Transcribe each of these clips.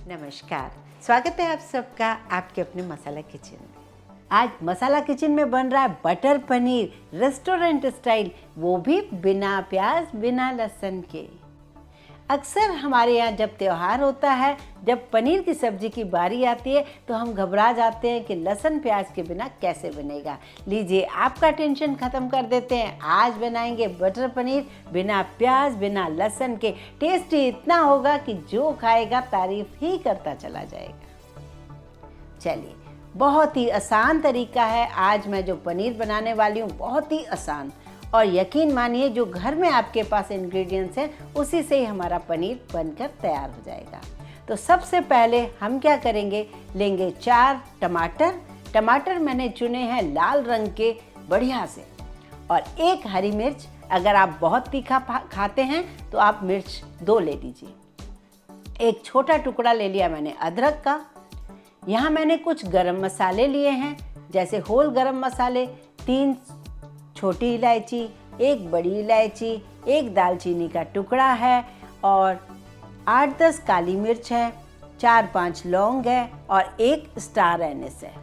नमस्कार, स्वागत है आप सबका आपके अपने मसाला किचन में। आज मसाला किचन में बन रहा है बटर पनीर रेस्टोरेंट स्टाइल, वो भी बिना प्याज बिना लहसुन के। अक्सर हमारे यहाँ जब त्यौहार होता है, जब पनीर की सब्जी की बारी आती है तो हम घबरा जाते हैं कि लहसुन प्याज के बिना कैसे बनेगा। लीजिए, आपका टेंशन ख़त्म कर देते हैं। आज बनाएंगे बटर पनीर बिना प्याज बिना लहसुन के। टेस्टी इतना होगा कि जो खाएगा तारीफ ही करता चला जाएगा। चलिए, बहुत ही आसान तरीका है। आज मैं जो पनीर बनाने वाली हूँ बहुत ही आसान, और यकीन मानिए जो घर में आपके पास इंग्रेडिएंट्स हैं उसी से ही हमारा पनीर बनकर तैयार हो जाएगा। तो सबसे पहले हम क्या करेंगे, लेंगे 4 टमाटर मैंने चुने हैं लाल रंग के बढ़िया से, और 1 हरी मिर्च। अगर आप बहुत तीखा खाते हैं तो आप मिर्च 2 ले लीजिए। 1 छोटा टुकड़ा ले लिया मैंने अदरक का। यहाँ मैंने कुछ गरम मसाले लिए हैं, जैसे होल गरम मसाले, 3 छोटी इलायची, 1 बड़ी इलायची, 1 दालचीनी का टुकड़ा है, और 8-10 काली मिर्च है, 4-5 लौंग है, और 1 स्टार एनिस है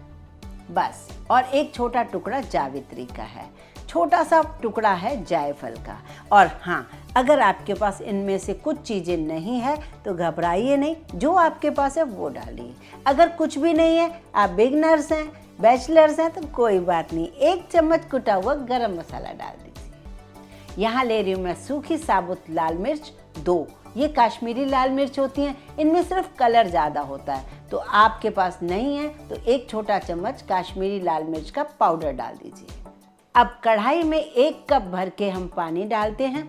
बस। और 1 छोटा टुकड़ा जावित्री का है, छोटा सा टुकड़ा है जायफल का। और हाँ, अगर आपके पास इनमें से कुछ चीज़ें नहीं है तो घबराइए नहीं, जो आपके पास है वो डालिए। अगर कुछ भी नहीं है, आप बिगनर्स हैं, बैचलर्स हैं, तो कोई बात नहीं, 1 चम्मच कुटा हुआ गरम मसाला डाल दीजिए। यहाँ ले रही हूँ मैं सूखी साबुत लाल मिर्च 2। ये काश्मीरी लाल मिर्च होती हैं, इनमें सिर्फ कलर ज़्यादा होता है, तो आपके पास नहीं है तो 1 छोटा चम्मच काश्मीरी लाल मिर्च का पाउडर डाल दीजिए। अब कढ़ाई में 1 कप भर के हम पानी डालते हैं।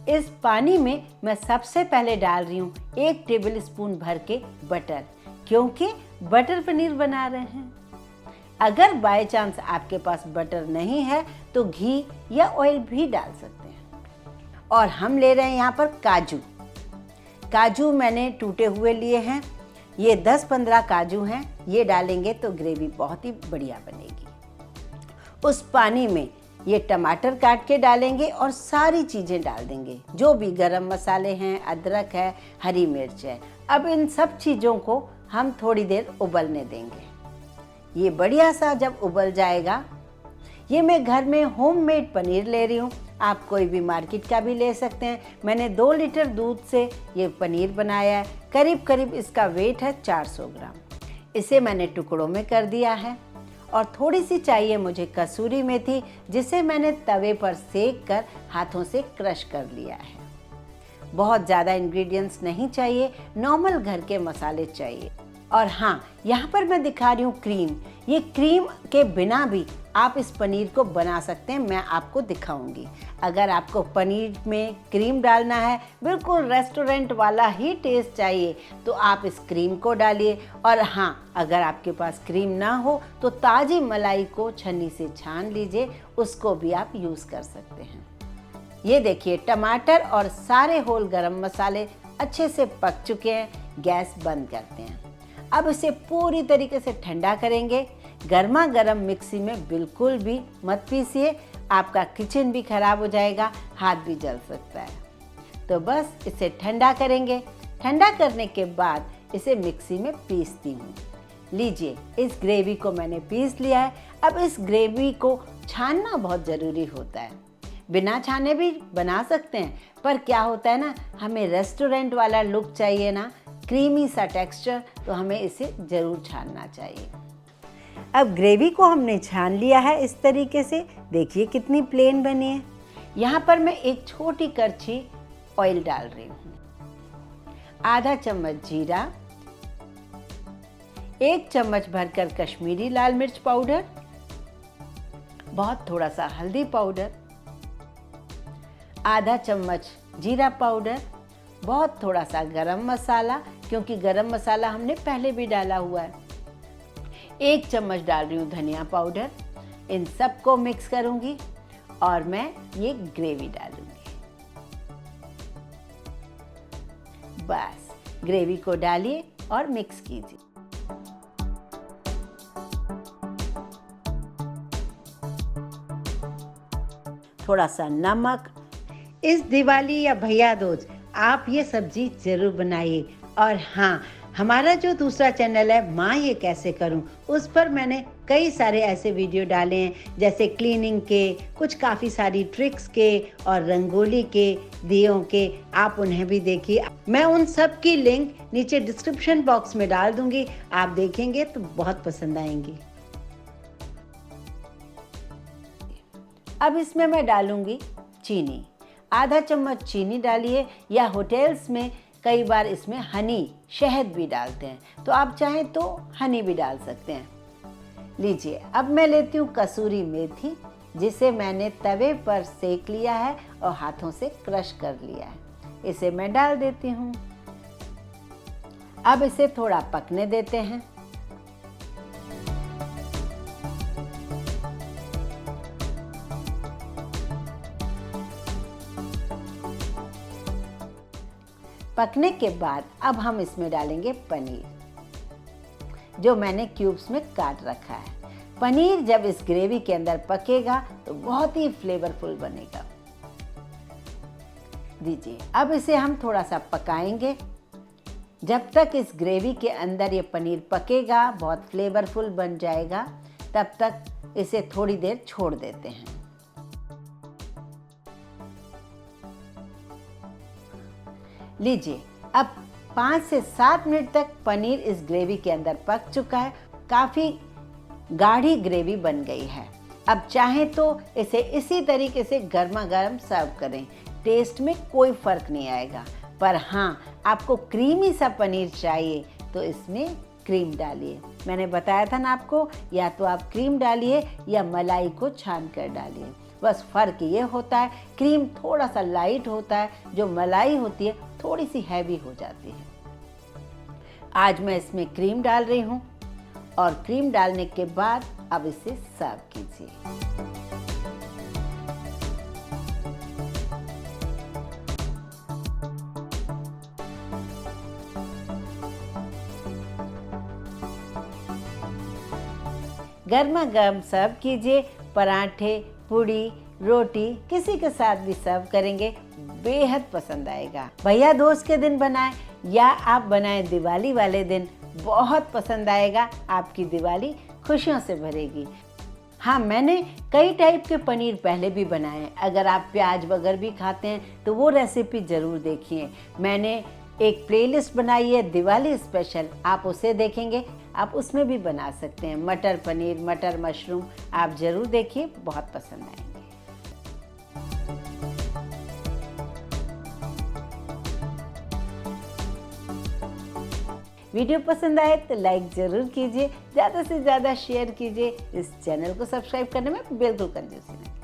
इस पानी में मैं सबसे पहले डाल रही हूँ 1 टेबल स्पून भर के बटर, क्योंकि बटर पनीर बना रहे हैं। अगर बाय चांस आपके पास बटर नहीं है तो घी या ऑयल भी डाल सकते हैं। और हम ले रहे हैं यहाँ पर काजू मैंने टूटे हुए लिए हैं। ये 10-15 काजू हैं, ये डालेंगे तो ग्रेवी बहुत ही बढ़िया बनेगी। उस पानी में ये टमाटर काट के डालेंगे और सारी चीज़ें डाल देंगे, जो भी गरम मसाले हैं, अदरक है, हरी मिर्च है। अब इन सब चीज़ों को हम थोड़ी देर उबलने देंगे। ये बढ़िया सा जब उबल जाएगा, ये मैं घर में होममेड पनीर ले रही हूँ, आप कोई भी मार्केट का भी ले सकते हैं। मैंने 2 लीटर दूध से ये पनीर बनाया है। करीब इसका वेट है 400 ग्राम। इसे मैंने टुकड़ों में कर दिया है, और थोड़ी सी चाहिए मुझे कसूरी मेथी, जिसे मैंने तवे पर सेक कर हाथों से क्रश कर लिया है। बहुत ज़्यादा इंग्रेडिएंट्स नहीं चाहिए, नॉर्मल घर के मसाले चाहिए। और हाँ, यहाँ पर मैं दिखा रही हूँ क्रीम। ये क्रीम के बिना भी आप इस पनीर को बना सकते हैं, मैं आपको दिखाऊंगी। अगर आपको पनीर में क्रीम डालना है, बिल्कुल रेस्टोरेंट वाला ही टेस्ट चाहिए, तो आप इस क्रीम को डालिए। और हाँ, अगर आपके पास क्रीम ना हो तो ताज़ी मलाई को छन्नी से छान लीजिए, उसको भी आप यूज़ कर सकते हैं। ये देखिए, टमाटर और सारे होल गरम मसाले अच्छे से पक चुके हैं। गैस बंद करते हैं। अब इसे पूरी तरीके से ठंडा करेंगे। गर्मा गर्म मिक्सी में बिल्कुल भी मत पीसिए, आपका किचन भी खराब हो जाएगा, हाथ भी जल सकता है। तो बस इसे ठंडा करेंगे। ठंडा करने के बाद इसे मिक्सी में पीसती हूँ। लीजिए, इस ग्रेवी को मैंने पीस लिया है। अब इस ग्रेवी को छानना बहुत ज़रूरी होता है। बिना छाने भी बना सकते हैं, पर क्या होता है ना, हमें रेस्टोरेंट वाला लुक चाहिए ना, क्रीमी सा टेक्सचर, तो हमें इसे ज़रूर छानना चाहिए। अब ग्रेवी को हमने छान लिया है इस तरीके से। देखिए कितनी प्लेन बनी है। यहाँ पर मैं 1 छोटी करछी ऑयल डाल रही हूँ, आधा चम्मच जीरा, 1 चम्मच भरकर कश्मीरी लाल मिर्च पाउडर, बहुत थोड़ा सा हल्दी पाउडर, आधा चम्मच जीरा पाउडर, बहुत थोड़ा सा गरम मसाला, क्योंकि गरम मसाला हमने पहले भी डाला हुआ है, 1 चम्मच डाल रही हूँ धनिया पाउडर। इन सबको मिक्स करूँगी और मैं ये ग्रेवी डालूँगी। बस ग्रेवी को डालिए और मिक्स कीजिए। थोड़ा सा नमक। इस दिवाली या भैया दूज आप ये सब्जी ज़रूर बनाइए। और हाँ, हमारा जो दूसरा चैनल है माँ ये कैसे करूँ, उस पर मैंने कई सारे ऐसे वीडियो डाले हैं, जैसे क्लीनिंग के, कुछ काफ़ी सारी ट्रिक्स के और रंगोली के, दियों के। आप उन्हें भी देखिए। मैं उन सब की लिंक नीचे डिस्क्रिप्शन बॉक्स में डाल दूंगी, आप देखेंगे तो बहुत पसंद आएंगी। अब इसमें मैं डालूंगी चीनी। आधा चम्मच चीनी डालिए, या होटल्स में कई बार इसमें हनी, शहद भी डालते हैं, तो आप चाहें तो हनी भी डाल सकते हैं। लीजिए, अब मैं लेती हूँ कसूरी मेथी, जिसे मैंने तवे पर सेक लिया है और हाथों से क्रश कर लिया है। इसे मैं डाल देती हूँ। अब इसे थोड़ा पकने देते हैं। पकने के बाद अब हम इसमें डालेंगे पनीर, जो मैंने क्यूब्स में काट रखा है। पनीर जब इस ग्रेवी के अंदर पकेगा तो बहुत ही फ्लेवरफुल बनेगा। दीजिए, अब इसे हम थोड़ा सा पकाएंगे। जब तक इस ग्रेवी के अंदर ये पनीर पकेगा, बहुत फ्लेवरफुल बन जाएगा, तब तक इसे थोड़ी देर छोड़ देते हैं। लीजिए, अब 5 से 7 मिनट तक पनीर इस ग्रेवी के अंदर पक चुका है। काफ़ी गाढ़ी ग्रेवी बन गई है। अब चाहें तो इसे इसी तरीके से गर्मा गर्म सर्व करें, टेस्ट में कोई फ़र्क नहीं आएगा। पर हाँ, आपको क्रीमी सा पनीर चाहिए तो इसमें क्रीम डालिए। मैंने बताया था ना आपको, या तो आप क्रीम डालिए या मलाई को छान कर डालिए। बस फ़र्क ये होता है, क्रीम थोड़ा सा लाइट होता है, जो मलाई होती है थोड़ी सी हैवी हो जाती है। आज मैं इसमें क्रीम डाल रही हूँ, और क्रीम डालने के बाद अब इसे सर्व कीजिए। गर्मा गर्म सर्व कीजिए। पराठे, पूड़ी, रोटी, किसी के साथ भी सर्व करेंगे, बेहद पसंद आएगा। भैया दोस्त के दिन बनाएं या आप बनाएं दिवाली वाले दिन, बहुत पसंद आएगा। आपकी दिवाली खुशियों से भरेगी। हाँ, मैंने कई टाइप के पनीर पहले भी बनाए हैं। अगर आप प्याज वगैरह भी खाते हैं तो वो रेसिपी ज़रूर देखिए। मैंने एक प्लेलिस्ट बनाई है दिवाली स्पेशल, आप उसे देखेंगे, आप उसमें भी बना सकते हैं। मटर पनीर, मटर मशरूम, आप ज़रूर देखिए, बहुत पसंद आएंगे। वीडियो पसंद आए तो लाइक ज़रूर कीजिए, ज़्यादा से ज़्यादा शेयर कीजिए। इस चैनल को सब्सक्राइब करने में बिल्कुल कंजूसी नहीं।